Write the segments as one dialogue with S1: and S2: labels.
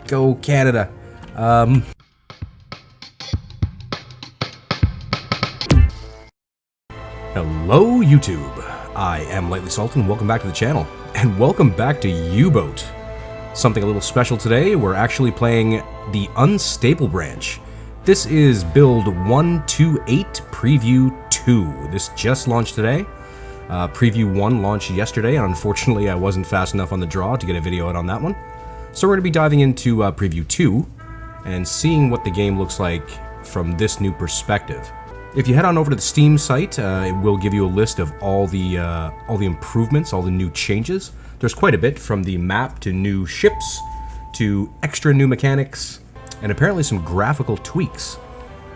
S1: Go Canada. Hello YouTube. I am Lightly Salted and welcome back to the channel. And welcome back to Uboat. Something a little special today, we're actually playing the Unstable branch. This is build 128 Preview 2. This just launched today. Preview 1 launched yesterday, and unfortunately I wasn't fast enough on the draw to get a video out on that one. So we're going to be diving into Preview 2 and seeing what the game looks like from this new perspective. If you head on over to the Steam site, it will give you a list of all the improvements, all the new changes. There's quite a bit, from the map to new ships to extra new mechanics, and apparently some graphical tweaks.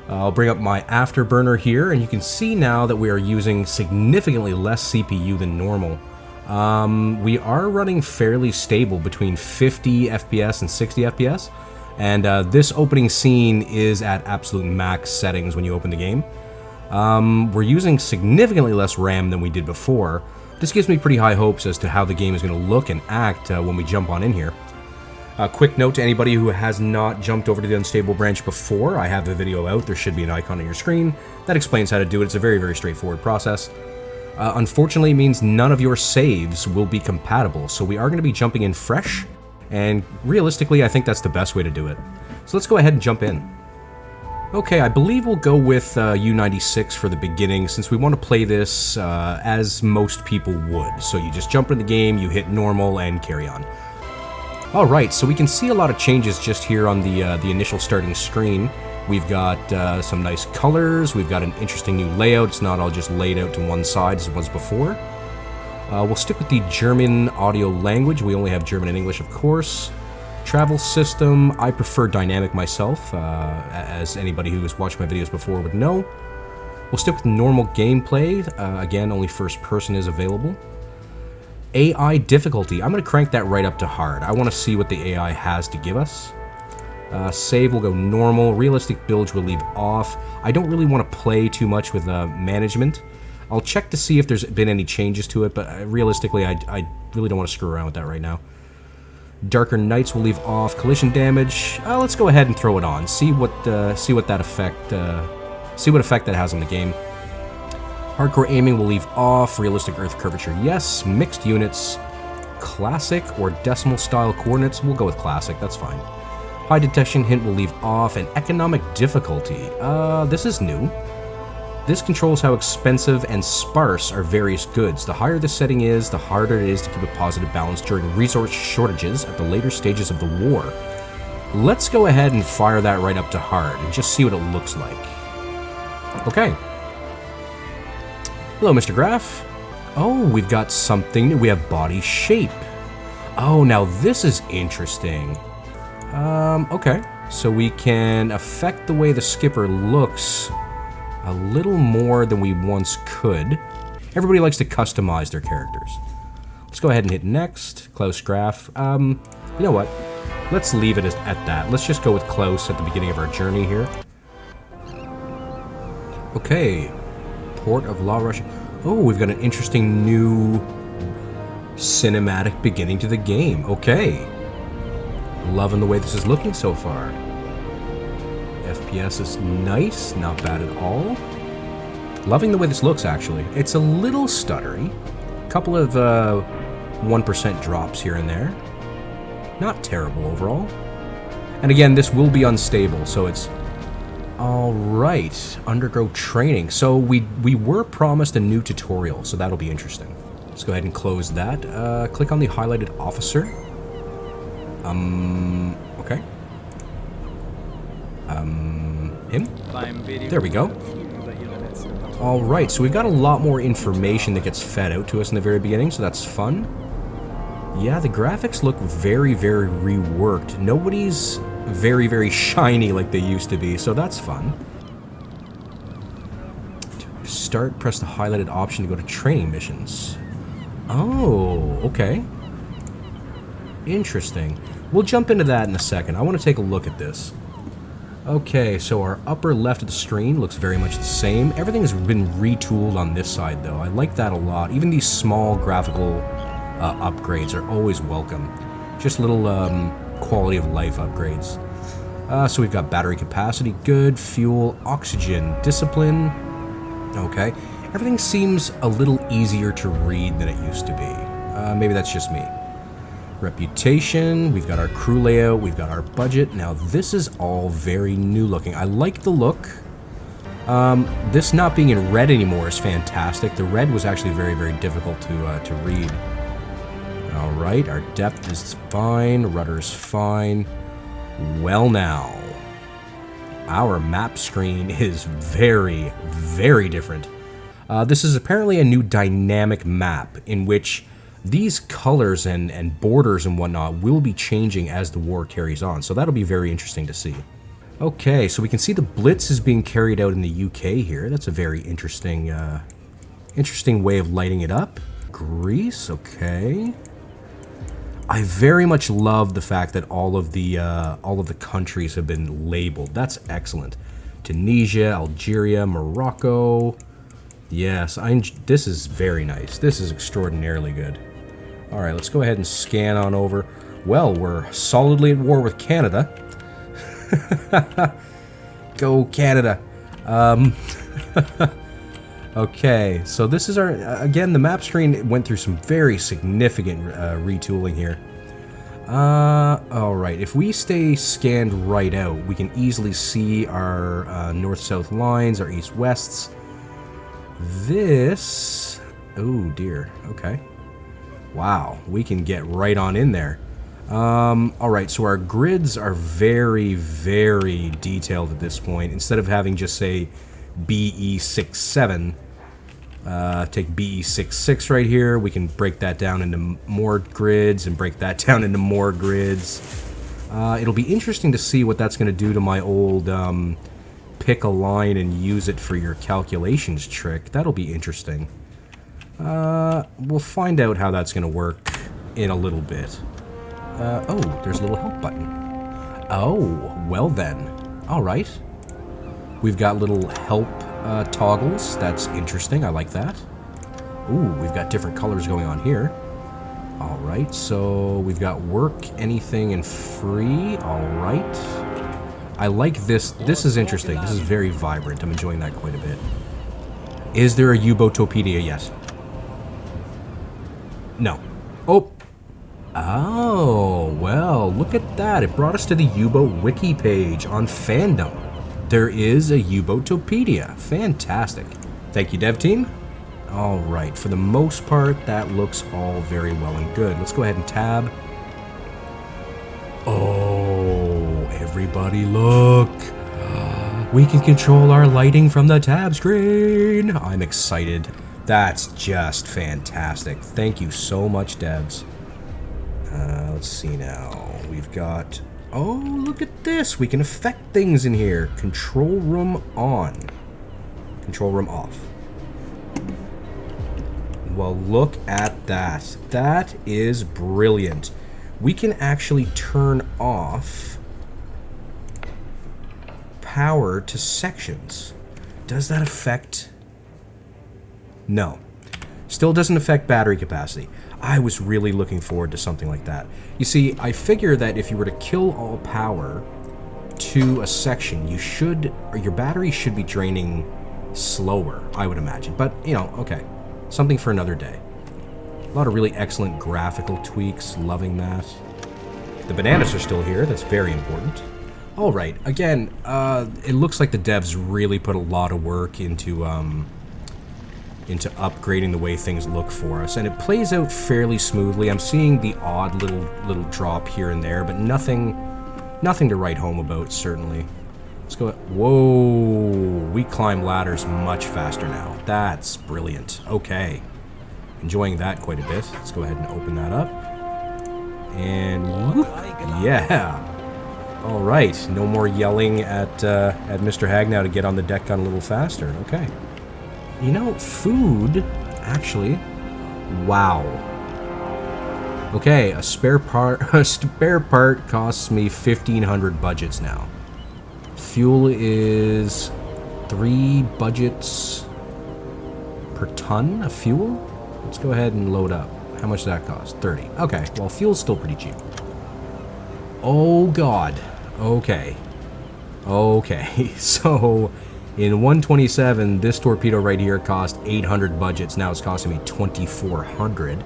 S1: I'll bring up my afterburner here, and you can see now that we are using significantly less CPU than normal. We are running fairly stable between 50 FPS and 60 FPS, and this opening scene is at absolute max settings when you open the game. We're using significantly less RAM than we did before. This gives me pretty high hopes as to how the game is going to look and act when we jump on in here. A quick note to anybody who has not jumped over to the Unstable branch before, I have a video out. There should be an icon on your screen that explains how to do it. It's a very, very straightforward process. Unfortunately, it means none of your saves will be compatible, so we are going to be jumping in fresh, and realistically, I think that's the best way to do it. So let's go ahead and jump in. Okay, I believe we'll go with U96 for the beginning, since we want to play this as most people would. So you just jump in the game, you hit normal, and carry on. Alright, so we can see a lot of changes just here on the initial starting screen. We've got some nice colors, we've got an interesting new layout. It's not all just laid out to one side as it was before. We'll stick with the German audio language. We only have German and English, of course. Travel system, I prefer dynamic myself, as anybody who has watched my videos before would know. We'll stick with normal gameplay. Again, only first person is available. AI difficulty, I'm going to crank that right up to hard. I want to see what the AI has to give us. Save will go normal. Realistic builds will leave off. I don't really want to play too much with management. I'll check to see if there's been any changes to it, but realistically, I really don't want to screw around with that right now. Darker Nights will leave off. Collision damage, let's go ahead and throw it on. See what effect that has on the game. Hardcore aiming will leave off. Realistic Earth curvature, yes. Mixed units, classic or decimal style coordinates. We'll go with classic. That's fine. High detection hint will leave off, and economic difficulty. This is new. This controls how expensive and sparse are various goods. The higher the setting is, the harder it is to keep a positive balance during resource shortages at the later stages of the war. Let's go ahead and fire that right up to hard and just see what it looks like. Okay. Hello, Mr. Graph. Oh, we've got something new. We have body shape. Oh, now this is interesting. Okay. So we can affect the way the skipper looks a little more than we once could. Everybody likes to customize their characters. Let's go ahead and hit next. Close graph. You know what? Let's leave it at that. Let's just go with close at the beginning of our journey here. Okay. Port of La Roche. Oh, we've got an interesting new cinematic beginning to the game. Okay. Loving the way this is looking so far. FPS is nice, not bad at all. Loving the way this looks, actually. It's a little stuttery. A couple of 1% drops here and there. Not terrible overall. And again, this will be unstable, so it's... Alright, undergo training. So we were promised a new tutorial, so that'll be interesting. Let's go ahead and close that. Click on the highlighted officer. Okay. Him? There we go. Alright, so we've got a lot more information that gets fed out to us in the very beginning, so that's fun. Yeah, the graphics look very, very reworked. Nobody's very, very shiny like they used to be, so that's fun. To start, press the highlighted option to go to training missions. Oh, okay. Interesting. We'll jump into that in a second. I want to take a look at this. Okay, so our upper left of the screen looks very much the same. Everything has been retooled on this side, though. I like that a lot. Even these small graphical upgrades are always welcome. Just little quality of life upgrades. So we've got battery capacity, good, fuel, oxygen, discipline. Okay. Everything seems a little easier to read than it used to be. Maybe that's just me. Reputation, we've got our crew layout, we've got our budget. Now this is all very new looking. I like the look. This not being in red anymore is fantastic. The red was actually very, very difficult to read. Alright, our depth is fine, rudder's fine. Well now, our map screen is very, very different. This is apparently a new dynamic map in which these colors and borders and whatnot will be changing as the war carries on, so that'll be very interesting to see. Okay, so we can see the Blitz is being carried out in the UK here. That's a very interesting, interesting way of lighting it up. Greece, okay. I very much love the fact that all of the countries have been labeled. That's excellent. Tunisia, Algeria, Morocco. Yes, this is very nice. This is extraordinarily good. All right, let's go ahead and scan on over. Well, we're solidly at war with Canada. Go Canada. Okay, so this is our, again, the map screen went through some very significant retooling here. Alright, if we stay scanned right out, we can easily see our north-south lines, our east-wests. This, oh dear, okay. Wow, we can get right on in there. Alright, so our grids are very, very detailed at this point. Instead of having just, say, BE67, take BE66 right here, we can break that down into more grids and break that down into more grids. It'll be interesting to see what that's going to do to my old pick a line and use it for your calculations trick. That'll be interesting. We'll find out how that's going to work in a little bit. Oh, there's a little help button. Oh, well then. Alright. We've got little help toggles. That's interesting. I like that. Ooh, we've got different colors going on here. Alright, so we've got work, anything, and free. Alright. I like this. This is interesting. This is very vibrant. I'm enjoying that quite a bit. Is there a Uboatopedia yet? No. Oh. Oh, well, look at that. It brought us to the U-Boat wiki page on fandom. There is a Uboatopedia. Fantastic. Thank you, dev team. All right, for the most part, that looks all very well and good. Let's go ahead and tab. Oh, everybody look. We can control our lighting from the tab screen. I'm excited. That's just fantastic. Thank you so much, devs. Let's see now. We've got... Oh, look at this. We can affect things in here. Control room on. Control room off. Well, look at that. That is brilliant. We can actually turn off power to sections. Does that affect... No. Still doesn't affect battery capacity. I was really looking forward to something like that. You see, I figure that if you were to kill all power to a section, you should, or your battery should be draining slower, I would imagine. But, you know, okay. Something for another day. A lot of really excellent graphical tweaks. Loving that. The bananas are still here. That's very important. Alright, again, it looks like the devs really put a lot of work into upgrading the way things look for us, and it plays out fairly smoothly. I'm seeing the odd little drop here and there, but nothing to write home about, certainly. Let's go. Whoa, we climb ladders much faster now. That's brilliant. Okay, enjoying that quite a bit. Let's go ahead and open that up, and whoop, yeah. All right, no more yelling at Mr. Hagnow to get on the deck on a little faster. Okay. You know, food, actually, wow. Okay, a spare part costs me 1,500 budgets now. Fuel is 3 budgets per ton of fuel. Let's go ahead and load up. How much does that cost? 30. Okay, well, fuel's still pretty cheap. Oh god. Okay. Okay. So in 127, this torpedo right here cost 800 budgets. Now it's costing me 2,400.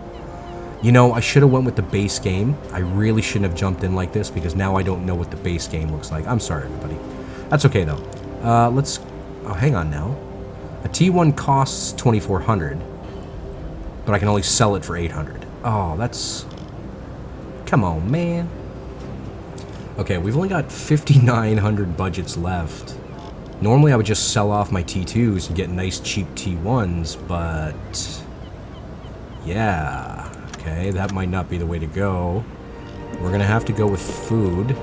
S1: You know, I should have went with the base game. I really shouldn't have jumped in like this because now I don't know what the base game looks like. I'm sorry, everybody. That's okay, though. Let's... Oh, hang on now. A T1 costs 2,400, but I can only sell it for 800. Oh, that's... Come on, man. Okay, we've only got 5,900 budgets left. Normally, I would just sell off my T2s and get nice, cheap T1s, but... Yeah... Okay, that might not be the way to go. We're gonna have to go with food.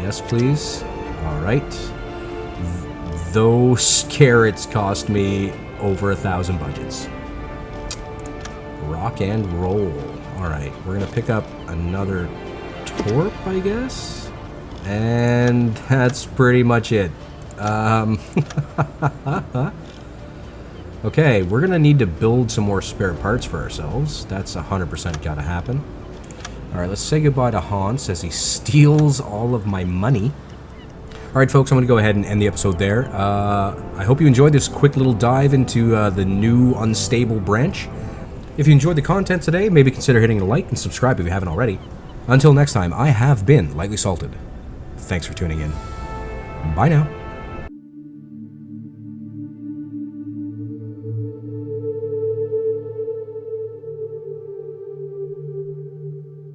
S1: Yes, please. Alright. Those carrots cost me over 1,000 budgets. Rock and roll. Alright, we're gonna pick up another torp, I guess? And that's pretty much it. Okay, we're gonna need to build some more spare parts for ourselves. That's 100% gotta happen. Alright, let's say goodbye to Hans as he steals all of my money. Alright folks, I'm gonna go ahead and end the episode there. I hope you enjoyed this quick little dive into the new Unstable branch. If you enjoyed the content today, maybe consider hitting a like and subscribe if you haven't already. Until next time, I have been Lightly Salted. Thanks for tuning in. Bye now.